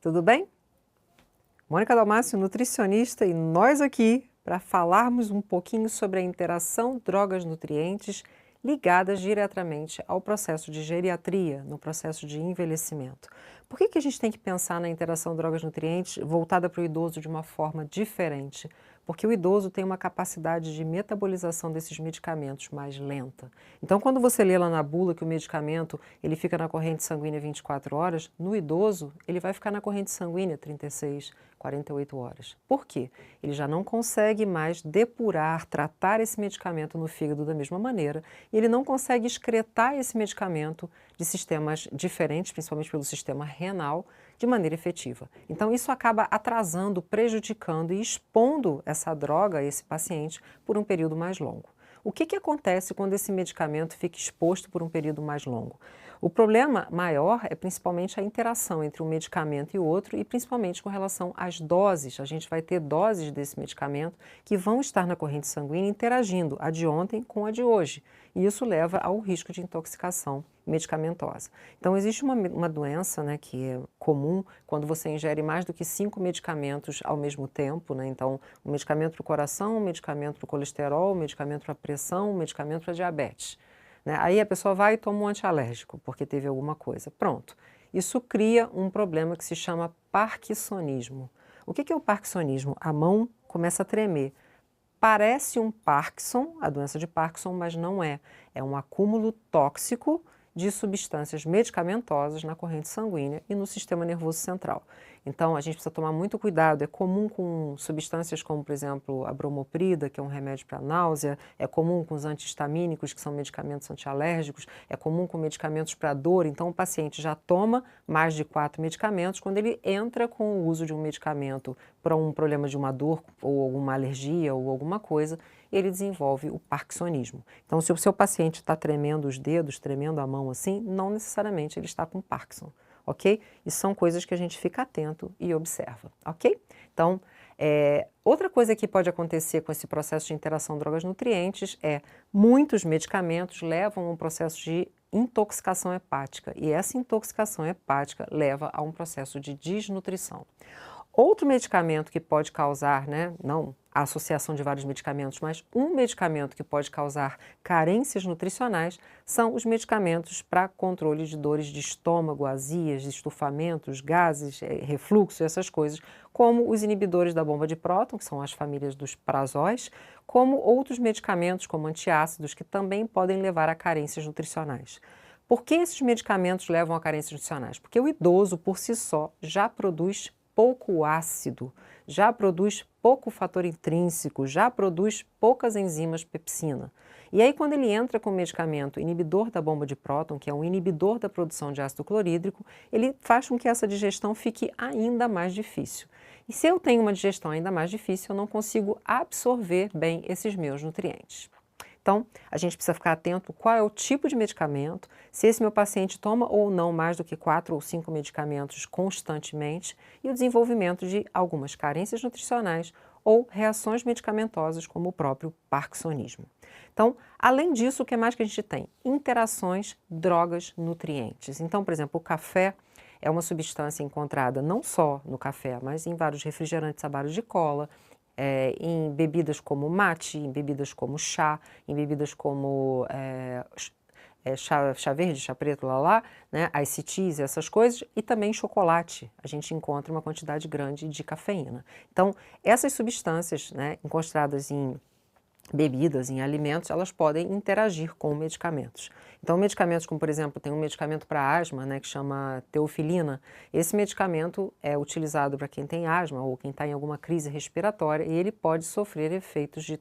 tudo bem? Mônica Dalmácio, nutricionista, e nós aqui para falarmos um pouquinho sobre a interação drogas-nutrientes ligadas diretamente ao processo de geriatria, no processo de envelhecimento. Por que a gente tem que pensar na interação drogas-nutrientes voltada para o idoso de uma forma diferente? Porque o idoso tem uma capacidade de metabolização desses medicamentos mais lenta. Então, quando você lê lá na bula que o medicamento ele fica na corrente sanguínea 24 horas, no idoso ele vai ficar na corrente sanguínea 36, 48 horas. Por quê? Ele já não consegue mais depurar, tratar esse medicamento no fígado da mesma maneira e ele não consegue excretar esse medicamento de sistemas diferentes, principalmente pelo sistema renal, de maneira efetiva. Então isso acaba atrasando, prejudicando e expondo essa droga a esse paciente por um período mais longo. O que acontece quando esse medicamento fica exposto por um período mais longo? O problema maior é principalmente a interação entre um medicamento e outro e principalmente com relação às doses. A gente vai ter doses desse medicamento que vão estar na corrente sanguínea interagindo a de ontem com a de hoje. E isso leva ao risco de intoxicação medicamentosa. Então existe uma doença, né, que é comum quando você ingere mais do que 5 medicamentos ao mesmo tempo, né? Então um medicamento para o coração, um medicamento para o colesterol, um medicamento para a pressão, um medicamento para a diabetes. Né? Aí a pessoa vai e toma um antialérgico porque teve alguma coisa. Pronto. Isso cria um problema que se chama parkinsonismo. O que é o parkinsonismo? A mão começa a tremer. Parece um Parkinson, a doença de Parkinson, mas não é. É um acúmulo tóxico de substâncias medicamentosas na corrente sanguínea e no sistema nervoso central. Então, a gente precisa tomar muito cuidado. É comum com substâncias como, por exemplo, a bromoprida, que é um remédio para náusea, é comum com os antihistamínicos, que são medicamentos antialérgicos, é comum com medicamentos para dor. Então, o paciente já toma mais de 4 medicamentos. Quando ele entra com o uso de um medicamento para um problema de uma dor ou alguma alergia ou alguma coisa, ele desenvolve o parkinsonismo. Então, se o seu paciente está tremendo os dedos, tremendo a mão assim, não necessariamente ele está com Parkinson, ok? E são coisas que a gente fica atento e observa, ok? Então, outra coisa que pode acontecer com esse processo de interação drogas-nutrientes é muitos medicamentos levam a um processo de intoxicação hepática e essa intoxicação hepática leva a um processo de desnutrição. Outro medicamento que pode causar, né, não a associação de vários medicamentos, mas um medicamento que pode causar carências nutricionais são os medicamentos para controle de dores de estômago, azias, estufamentos, gases, refluxo, essas coisas, como os inibidores da bomba de próton, que são as famílias dos prazóis, como outros medicamentos como antiácidos que também podem levar a carências nutricionais. Por que esses medicamentos levam a carências nutricionais? Porque o idoso, por si só, já produz pouco ácido, já produz pouco fator intrínseco, já produz poucas enzimas pepsina. E aí quando ele entra com o medicamento inibidor da bomba de próton, que é um inibidor da produção de ácido clorídrico, ele faz com que essa digestão fique ainda mais difícil. E se eu tenho uma digestão ainda mais difícil, eu não consigo absorver bem esses meus nutrientes. Então, a gente precisa ficar atento qual é o tipo de medicamento, se esse meu paciente toma ou não mais do que 4 ou 5 medicamentos constantemente e o desenvolvimento de algumas carências nutricionais ou reações medicamentosas como o próprio parkinsonismo. Então, além disso, o que mais que a gente tem? Interações drogas-nutrientes. Então, por exemplo, o café é uma substância encontrada não só no café, mas em vários refrigerantes à base de cola, em bebidas como mate, em bebidas como chá, em bebidas como chá verde, chá preto, né, ice teas, essas coisas, e também chocolate. A gente encontra uma quantidade grande de cafeína. Então, essas substâncias, né, encontradas em bebidas, em alimentos, elas podem interagir com medicamentos. Então, medicamentos como, por exemplo, tem um medicamento para asma, né, que chama teofilina. Esse medicamento é utilizado para quem tem asma ou quem está em alguma crise respiratória e ele pode sofrer efeitos de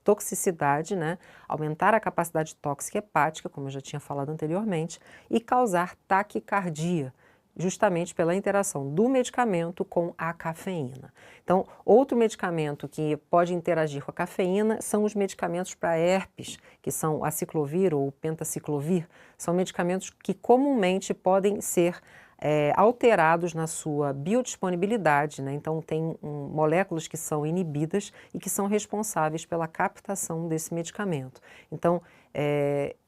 toxicidade, né, aumentar a capacidade tóxica hepática, como eu já tinha falado anteriormente, e causar taquicardia, justamente pela interação do medicamento com a cafeína. Então, outro medicamento que pode interagir com a cafeína são os medicamentos para herpes, que são o aciclovir ou o pentaciclovir. São medicamentos que comumente podem ser alterados na sua biodisponibilidade, né? Então tem moléculas que são inibidas e que são responsáveis pela captação desse medicamento. Então,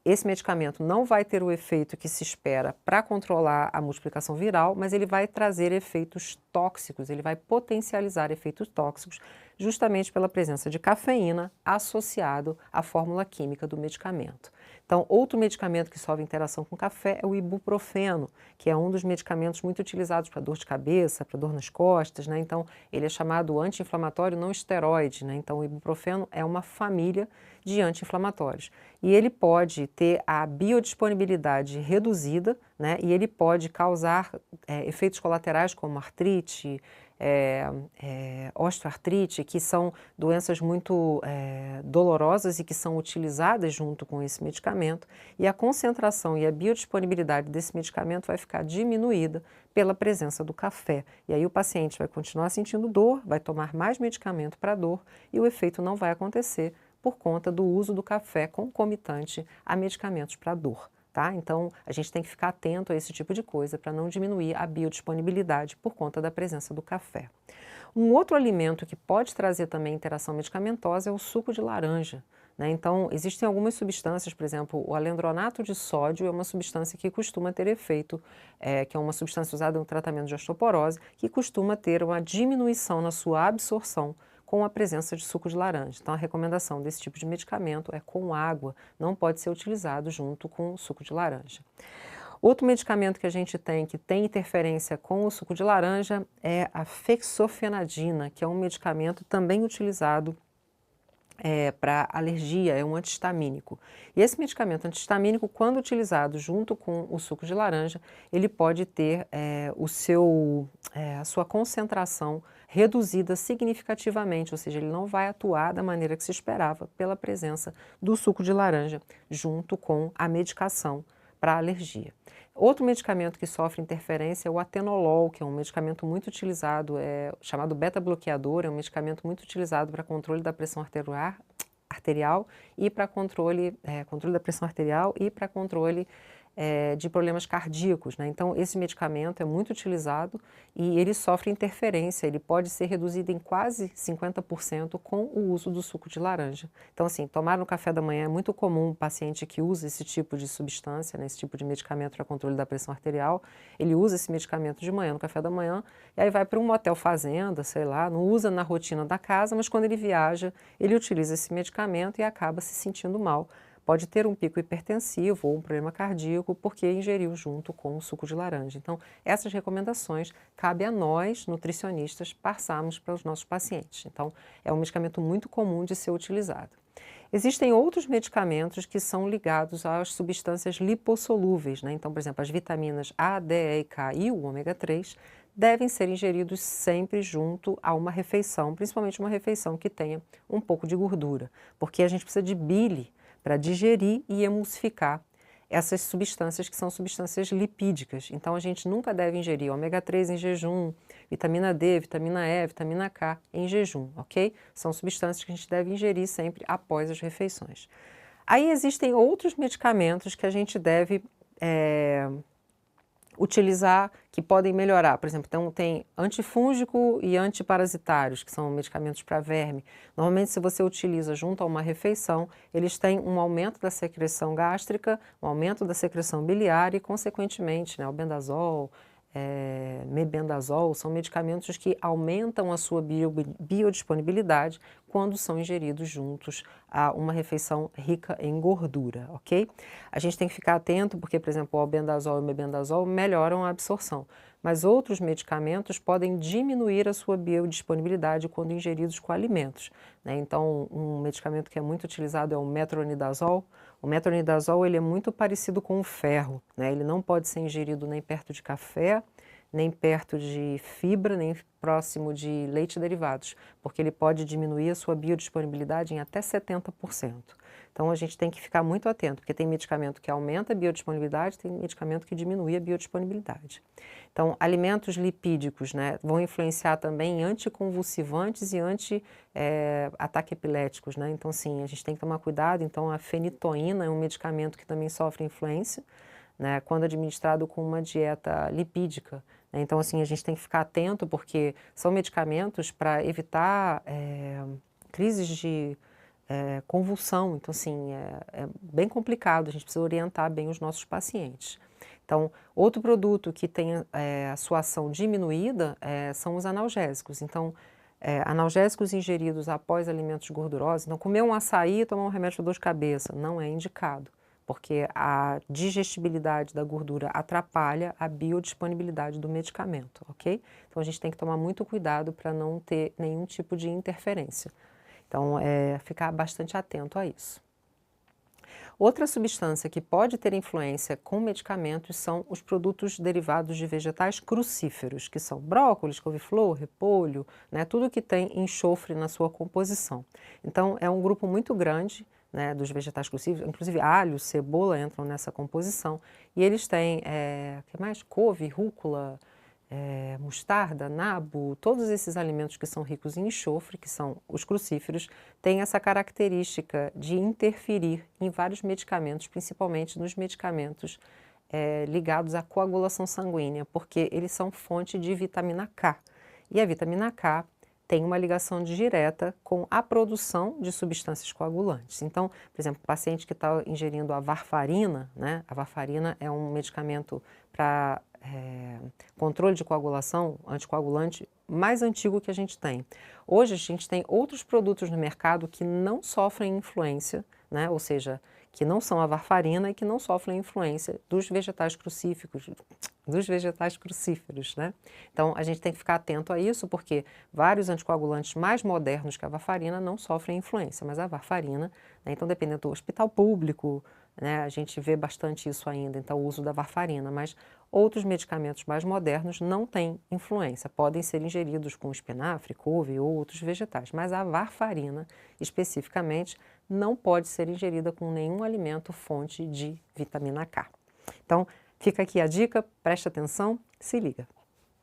esse medicamento não vai ter o efeito que se espera para controlar a multiplicação viral, mas ele vai trazer efeitos tóxicos, ele vai potencializar efeitos tóxicos justamente pela presença de cafeína associado à fórmula química do medicamento. Então, outro medicamento que sofre interação com café é o ibuprofeno, que é um dos medicamentos muito utilizados para dor de cabeça, para dor nas costas, né? Então, ele é chamado anti-inflamatório não esteroide, né? Então, o ibuprofeno é uma família de anti-inflamatórios. E ele pode ter a biodisponibilidade reduzida, né? E ele pode causar efeitos colaterais como artrite, osteoartrite, que são doenças muito dolorosas e que são utilizadas junto com esse medicamento, e a concentração e a biodisponibilidade desse medicamento vai ficar diminuída pela presença do café. E aí o paciente vai continuar sentindo dor, vai tomar mais medicamento para dor e o efeito não vai acontecer por conta do uso do café concomitante a medicamentos para dor. Tá? Então, a gente tem que ficar atento a esse tipo de coisa para não diminuir a biodisponibilidade por conta da presença do café. Um outro alimento que pode trazer também interação medicamentosa é o suco de laranja, né? Então, existem algumas substâncias, por exemplo, o alendronato de sódio é uma substância que costuma ter efeito, que é uma substância usada no tratamento de osteoporose, que costuma ter uma diminuição na sua absorção com a presença de suco de laranja. Então, a recomendação desse tipo de medicamento é com água, não pode ser utilizado junto com o suco de laranja. Outro medicamento que a gente tem que tem interferência com o suco de laranja é a fexofenadina, que é um medicamento também utilizado para alergia, é um antihistamínico. E esse medicamento antihistamínico, quando utilizado junto com o suco de laranja, ele pode ter a sua concentração reduzida significativamente, ou seja, ele não vai atuar da maneira que se esperava pela presença do suco de laranja junto com a medicação para alergia. Outro medicamento que sofre interferência é o atenolol, que é um medicamento muito utilizado, chamado beta-bloqueador, é um medicamento muito utilizado para controle da pressão arterial e para controle da pressão arterial e para controle de problemas cardíacos, né? Então, esse medicamento é muito utilizado e ele sofre interferência, ele pode ser reduzido em quase 50% com o uso do suco de laranja. Então, assim, tomar no café da manhã é muito comum um paciente que usa esse tipo de substância, né, esse tipo de medicamento para controle da pressão arterial, ele usa esse medicamento de manhã, no café da manhã, e aí vai para um motel fazenda, sei lá, não usa na rotina da casa, mas quando ele viaja, ele utiliza esse medicamento e acaba se sentindo mal. Pode ter um pico hipertensivo ou um problema cardíaco porque ingeriu junto com o suco de laranja. Então, essas recomendações cabe a nós, nutricionistas, passarmos para os nossos pacientes. Então, é um medicamento muito comum de ser utilizado. Existem outros medicamentos que são ligados às substâncias lipossolúveis, né? Então, por exemplo, as vitaminas A, D, E e K e o ômega 3 devem ser ingeridos sempre junto a uma refeição, principalmente uma refeição que tenha um pouco de gordura, porque a gente precisa de bile para digerir e emulsificar essas substâncias que são substâncias lipídicas. Então, a gente nunca deve ingerir ômega 3 em jejum, vitamina D, vitamina E, vitamina K em jejum, ok? São substâncias que a gente deve ingerir sempre após as refeições. Aí existem outros medicamentos que a gente deve utilizar que podem melhorar. Por exemplo, então tem antifúngico e antiparasitários, que são medicamentos para verme. Normalmente, se você utiliza junto a uma refeição, eles têm um aumento da secreção gástrica, um aumento da secreção biliar e, consequentemente, né, albendazol, mebendazol, são medicamentos que aumentam a sua biodisponibilidade quando são ingeridos juntos a uma refeição rica em gordura, ok? A gente tem que ficar atento porque, por exemplo, o albendazol e o mebendazol melhoram a absorção, mas outros medicamentos podem diminuir a sua biodisponibilidade quando ingeridos com alimentos, né? Então, um medicamento que é muito utilizado é o metronidazol. O metronidazol ele é muito parecido com o ferro, né? Ele não pode ser ingerido nem perto de café, nem perto de fibra, nem próximo de leite e derivados, porque ele pode diminuir a sua biodisponibilidade em até 70%. Então, a gente tem que ficar muito atento, porque tem medicamento que aumenta a biodisponibilidade, tem medicamento que diminui a biodisponibilidade. Então, alimentos lipídicos, né, vão influenciar também em anticonvulsivantes e anti-ataque epiléticos, né? Então, sim, a gente tem que tomar cuidado. Então, a fenitoína é um medicamento que também sofre influência, né, quando administrado com uma dieta lipídica, né? Então, assim, a gente tem que ficar atento porque são medicamentos para evitar crises de convulsão. Então, assim, é bem complicado, a gente precisa orientar bem os nossos pacientes. Então, outro produto que tem a sua ação diminuída são os analgésicos. Então, analgésicos ingeridos após alimentos gordurosos, então comer um açaí e tomar um remédio para dor de cabeça não é indicado, porque a digestibilidade da gordura atrapalha a biodisponibilidade do medicamento, ok? Então a gente tem que tomar muito cuidado para não ter nenhum tipo de interferência. Então, ficar bastante atento a isso. Outra substância que pode ter influência com medicamentos são os produtos derivados de vegetais crucíferos, que são brócolis, couve-flor, repolho, né, tudo que tem enxofre na sua composição. Então, é um grupo muito grande, né, dos vegetais crucíferos, inclusive alho, cebola entram nessa composição, e eles têm, que mais? Couve, rúcula, mostarda, nabo, todos esses alimentos que são ricos em enxofre, que são os crucíferos, têm essa característica de interferir em vários medicamentos, principalmente nos medicamentos ligados à coagulação sanguínea, porque eles são fonte de vitamina K. E a vitamina K tem uma ligação direta com a produção de substâncias coagulantes. Então, por exemplo, o paciente que está ingerindo a varfarina, né? A varfarina é um medicamento para controle de coagulação, anticoagulante, mais antigo que a gente tem. Hoje a gente tem outros produtos no mercado que não sofrem influência, né? Ou seja, que não são a varfarina e que não sofrem influência dos vegetais crucíferos, né? Então, a gente tem que ficar atento a isso, porque vários anticoagulantes mais modernos que a varfarina não sofrem influência, mas a varfarina, né, então dependendo do hospital público, né, a gente vê bastante isso ainda, então o uso da varfarina, mas outros medicamentos mais modernos não têm influência, podem ser ingeridos com espinafre, couve ou outros vegetais, mas a varfarina, especificamente, não pode ser ingerida com nenhum alimento fonte de vitamina K. Então, fica aqui a dica, preste atenção, se liga.